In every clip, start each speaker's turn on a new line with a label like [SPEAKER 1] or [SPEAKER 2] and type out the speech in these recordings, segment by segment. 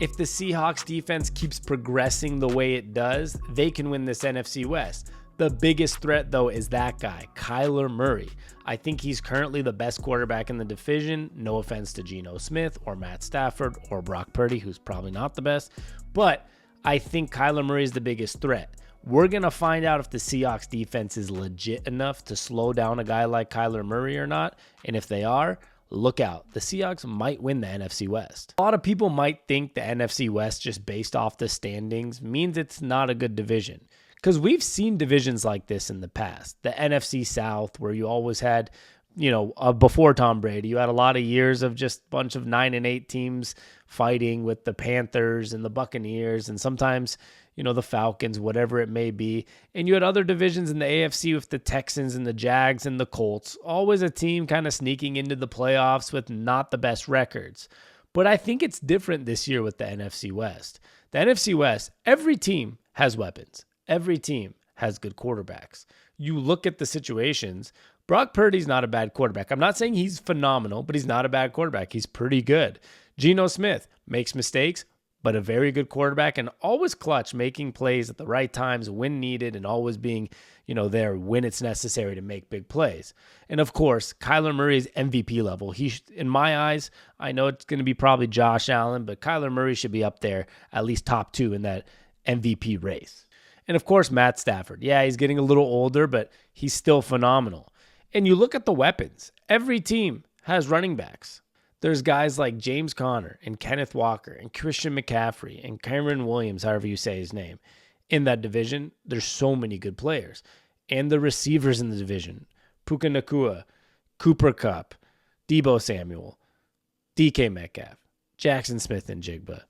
[SPEAKER 1] If the Seahawks defense keeps progressing the way it does, they can win this NFC West. The biggest threat, though, is that guy, Kyler Murray. I think he's currently the best quarterback in the division. No offense to Geno Smith or Matt Stafford or Brock Purdy, who's probably not the best. But I think Kyler Murray is the biggest threat. We're going to find out if the Seahawks defense is legit enough to slow down a guy like Kyler Murray or not. And if they are, look out. The Seahawks might win the NFC West. A lot of people might think the NFC West, just based off the standings, means it's not a good division. Because we've seen divisions like this in the past. The NFC South, where you always had, before Tom Brady, you had a lot of years of just a bunch of 9-8 teams fighting with the Panthers and the Buccaneers and sometimes, the Falcons, whatever it may be. And you had other divisions in the AFC with the Texans and the Jags and the Colts. Always a team kind of sneaking into the playoffs with not the best records. But I think it's different this year with the NFC West. The NFC West, every team has weapons. Every team has good quarterbacks. You look at the situations. Brock Purdy's not a bad quarterback. I'm not saying he's phenomenal, but he's not a bad quarterback. He's pretty good. Geno Smith makes mistakes, but a very good quarterback and always clutch, making plays at the right times when needed and always being, there when it's necessary to make big plays. And of course, Kyler Murray's MVP level. In my eyes, I know it's going to be probably Josh Allen, but Kyler Murray should be up there, at least top 2 in that MVP race. And of course, Matt Stafford. Yeah, he's getting a little older, but he's still phenomenal. And you look at the weapons. Every team has running backs. There's guys like James Conner and Kenneth Walker and Christian McCaffrey and Cameron Williams, however you say his name. In that division, there's so many good players. And the receivers in the division, Puka Nacua, Cooper Kupp, Deebo Samuel, DK Metcalf, Jackson Smith and Jigba,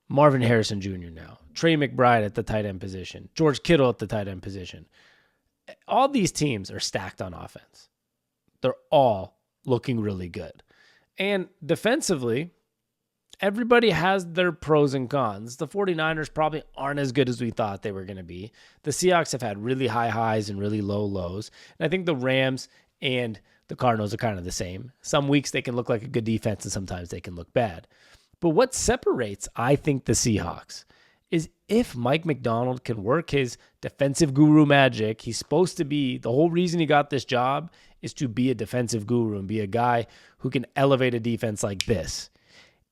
[SPEAKER 1] Marvin Harrison Jr. now, Trey McBride at the tight end position, George Kittle at the tight end position. All these teams are stacked on offense. They're all looking really good. And defensively, everybody has their pros and cons. The 49ers probably aren't as good as we thought they were going to be. The Seahawks have had really high highs and really low lows. And I think the Rams and the Cardinals are kind of the same. Some weeks they can look like a good defense and sometimes they can look bad. But what separates, I think, the Seahawks is if Mike Macdonald can work his defensive guru magic. He's supposed to be, the whole reason he got this job is to be a defensive guru and be a guy who can elevate a defense like this.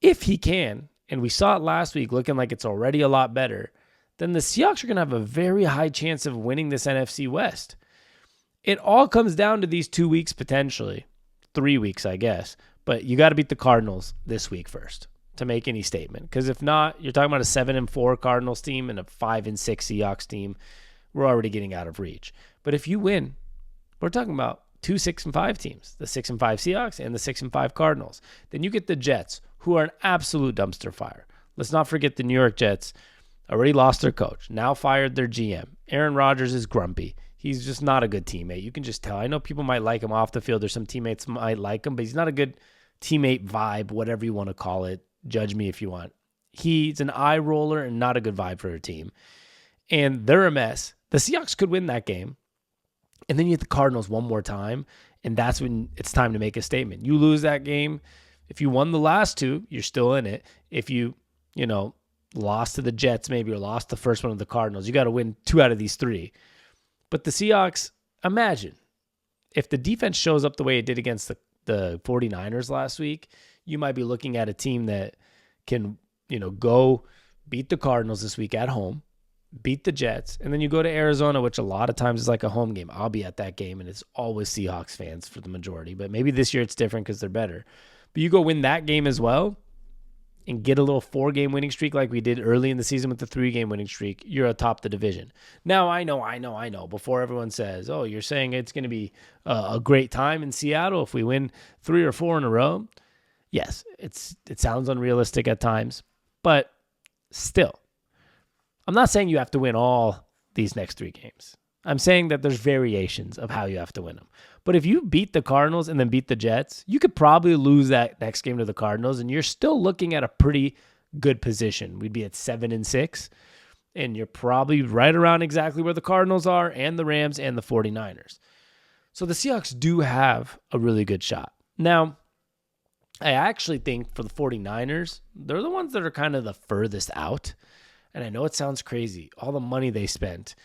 [SPEAKER 1] If he can, and we saw it last week looking like it's already a lot better, then the Seahawks are going to have a very high chance of winning this NFC West. It all comes down to these 2 weeks potentially. 3 weeks, I guess. But you got to beat the Cardinals this week first to make any statement. Because if not, you're talking about a 7-4 Cardinals team and a 5-6 Seahawks team. We're already getting out of reach. But if you win, we're talking about 2 6-5 teams, the 6-5 Seahawks and the 6-5 Cardinals. Then you get the Jets, who are an absolute dumpster fire. Let's not forget the New York Jets already lost their coach, now fired their GM. Aaron Rodgers is grumpy. He's just not a good teammate. You can just tell. I know people might like him off the field. There's some teammates might like him, but he's not a good teammate vibe, whatever you want to call it. Judge me if you want. He's an eye roller and not a good vibe for a team. And they're a mess. The Seahawks could win that game. And then you hit the Cardinals one more time. And that's when it's time to make a statement. You lose that game. If you won the last 2, you're still in it. If you, lost to the Jets maybe or lost the first one of the Cardinals, you got to win 2 out of these 3. But the Seahawks, imagine if the defense shows up the way it did against the 49ers last week, you might be looking at a team that can, go beat the Cardinals this week at home, beat the Jets, and then you go to Arizona, which a lot of times is like a home game. I'll be at that game, and it's always Seahawks fans for the majority. But maybe this year it's different because they're better. But you go win that game as well and get a little 4-game winning streak like we did early in the season with the 3-game winning streak, you're atop the division. Now, I know. Before everyone says, oh, you're saying it's going to be a great time in Seattle if we win 3 or 4 in a row. Yes, it sounds unrealistic at times, but still, I'm not saying you have to win all these next 3 games. I'm saying that there's variations of how you have to win them. But if you beat the Cardinals and then beat the Jets, you could probably lose that next game to the Cardinals, and you're still looking at a pretty good position. We'd be at 7-6, and you're probably right around exactly where the Cardinals are and the Rams and the 49ers. So the Seahawks do have a really good shot. Now, I actually think for the 49ers, they're the ones that are kind of the furthest out. And I know it sounds crazy, all the money they spent,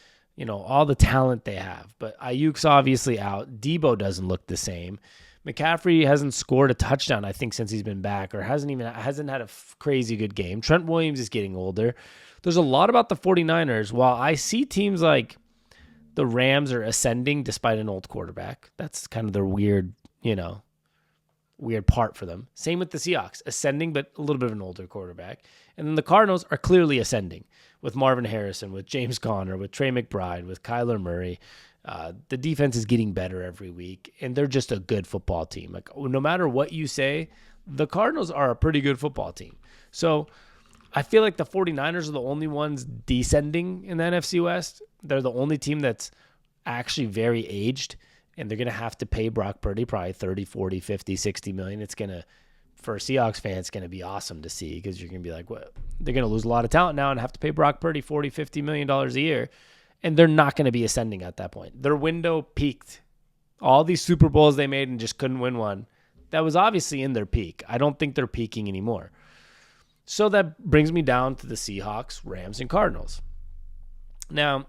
[SPEAKER 1] all the talent they have. But Ayuk's obviously out. Debo doesn't look the same. McCaffrey hasn't scored a touchdown, I think, since he's been back, or hasn't had a crazy good game. Trent Williams is getting older. There's a lot about the 49ers. While I see teams like the Rams are ascending despite an old quarterback, that's kind of their weird part for them. Same with the Seahawks, ascending, but a little bit of an older quarterback. And then the Cardinals are clearly ascending with Marvin Harrison, with James Conner, with Trey McBride, with Kyler Murray. The defense is getting better every week, and they're just a good football team. Like, no matter what you say, the Cardinals are a pretty good football team. So I feel like the 49ers are the only ones descending in the NFC West. They're the only team that's actually very aged, and they're going to have to pay Brock Purdy probably 30, 40, 50, 60 million. It's going to, for Seahawks fans, it's going to be awesome to see, because you're going to be like, what? They're going to lose a lot of talent now and have to pay Brock Purdy 40, 50 million dollars a year. And they're not going to be ascending at that point. Their window peaked. All these Super Bowls they made and just couldn't win one, that was obviously in their peak. I don't think they're peaking anymore. So that brings me down to the Seahawks, Rams, and Cardinals. Now,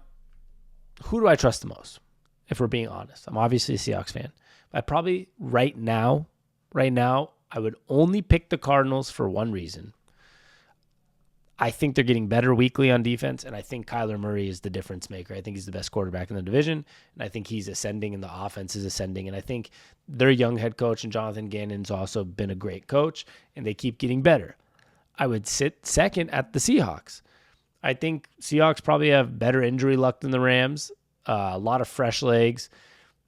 [SPEAKER 1] who do I trust the most, if we're being honest? I'm obviously a Seahawks fan. I probably, right now, I would only pick the Cardinals for one reason. I think they're getting better weekly on defense, and I think Kyler Murray is the difference maker. I think he's the best quarterback in the division, and I think he's ascending, and the offense is ascending. And I think their young head coach and Jonathan Gannon's also been a great coach, and they keep getting better. I would sit second at the Seahawks. I think Seahawks probably have better injury luck than the Rams, a lot of fresh legs,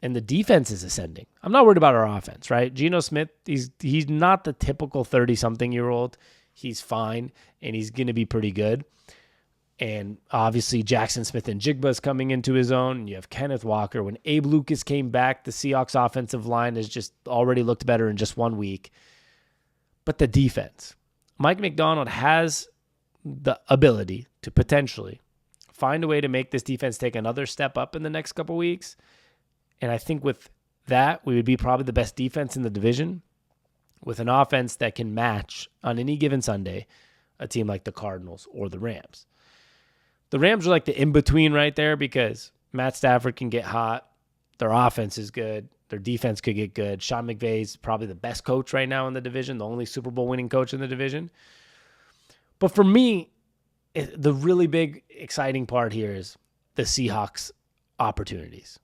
[SPEAKER 1] and the defense is ascending. I'm not worried about our offense, right? Geno Smith, he's not the typical 30-something-year-old. He's fine, and he's going to be pretty good. And obviously, Jackson Smith and Jigba is coming into his own. You have Kenneth Walker. When Abe Lucas came back, the Seahawks offensive line has just already looked better in just 1 week. But the defense, Mike McDonald has the ability to potentially find a way to make this defense take another step up in the next couple weeks. And I think with that, we would be probably the best defense in the division, with an offense that can match on any given Sunday a team like the Cardinals or the Rams. The Rams are like the in-between right there, because Matt Stafford can get hot. Their offense is good. Their defense could get good. Sean McVay's probably the best coach right now in the division, the only Super Bowl winning coach in the division. But for me, the really big, exciting part here is the Seahawks' opportunities.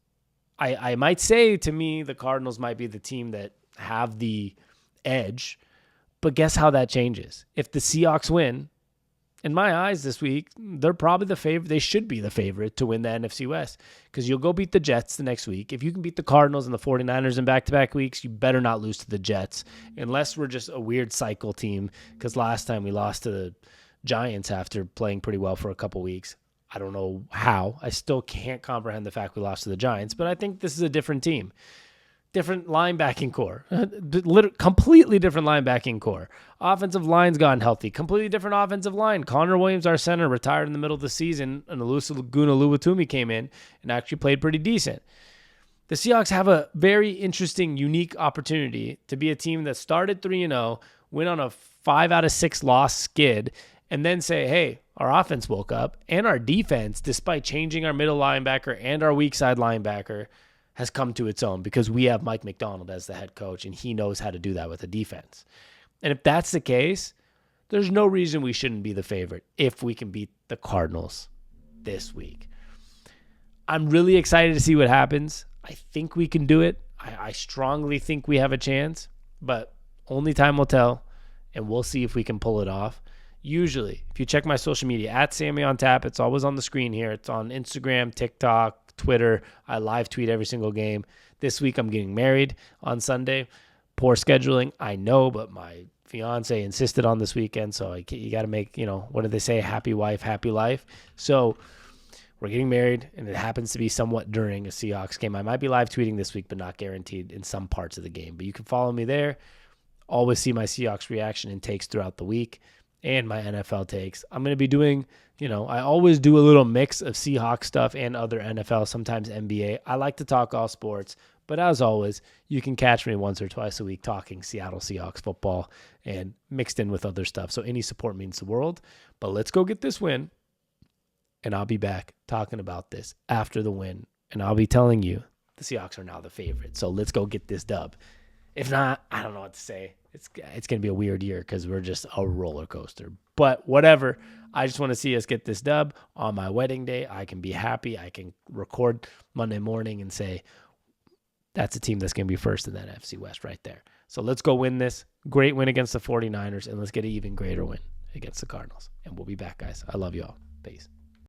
[SPEAKER 1] I might say, to me, the Cardinals might be the team that have the edge, but guess how that changes? If the Seahawks win, in my eyes this week, they're probably the favorite. They should be the favorite to win the NFC West, because you'll go beat the Jets the next week. If you can beat the Cardinals and the 49ers in back-to-back weeks, you better not lose to the Jets, unless we're just a weird cycle team, because last time we lost to the Giants after playing pretty well for a couple weeks. I don't know how. I still can't comprehend the fact we lost to the Giants, but I think this is a different team. Different linebacking core, completely different linebacking core. Offensive line's gone healthy, completely different offensive line. Connor Williams, our center, retired in the middle of the season, and Olusegun Oluwatumi came in and actually played pretty decent. The Seahawks have a very interesting, unique opportunity to be a team that started 3-0, went on a 5 out of 6 loss skid, and then say, hey, our offense woke up, and our defense, despite changing our middle linebacker and our weak side linebacker, has come to its own, because we have Mike McDonald as the head coach, and he knows how to do that with a defense. And if that's the case, there's no reason we shouldn't be the favorite if we can beat the Cardinals this week. I'm really excited to see what happens. I think we can do it. I strongly think we have a chance, but only time will tell, and we'll see if we can pull it off. Usually, if you check my social media, at Sammy on Tap, it's always on the screen here. It's on Instagram, TikTok, Twitter. I live tweet every single game. This week I'm getting married on Sunday. Poor scheduling, I know, but my fiance insisted on this weekend, so you got to make, what do they say? Happy wife, happy life. So we're getting married, and it happens to be somewhat during a Seahawks game. I might be live tweeting this week, but not guaranteed in some parts of the game. But you can follow me there. Always see my Seahawks reaction and takes throughout the week, and my NFL takes. I'm going to be doing, I always do a little mix of Seahawks stuff and other NFL, sometimes NBA. I like to talk all sports, But as always, you can catch me once or twice a week talking Seattle Seahawks football and mixed in with other stuff. So any support means the world. But let's go get this win. And I'll be back talking about this after the win. And I'll be telling you the Seahawks are now the favorite. So let's go get this dub. If not, I don't know what to say. It's going to be a weird year because we're just a roller coaster. But whatever. I just want to see us get this dub on my wedding day. I can be happy. I can record Monday morning and say, that's a team that's going to be first in that NFC West right there. So let's go win this. Great win against the 49ers, and let's get an even greater win against the Cardinals. And we'll be back, guys. I love you all. Peace.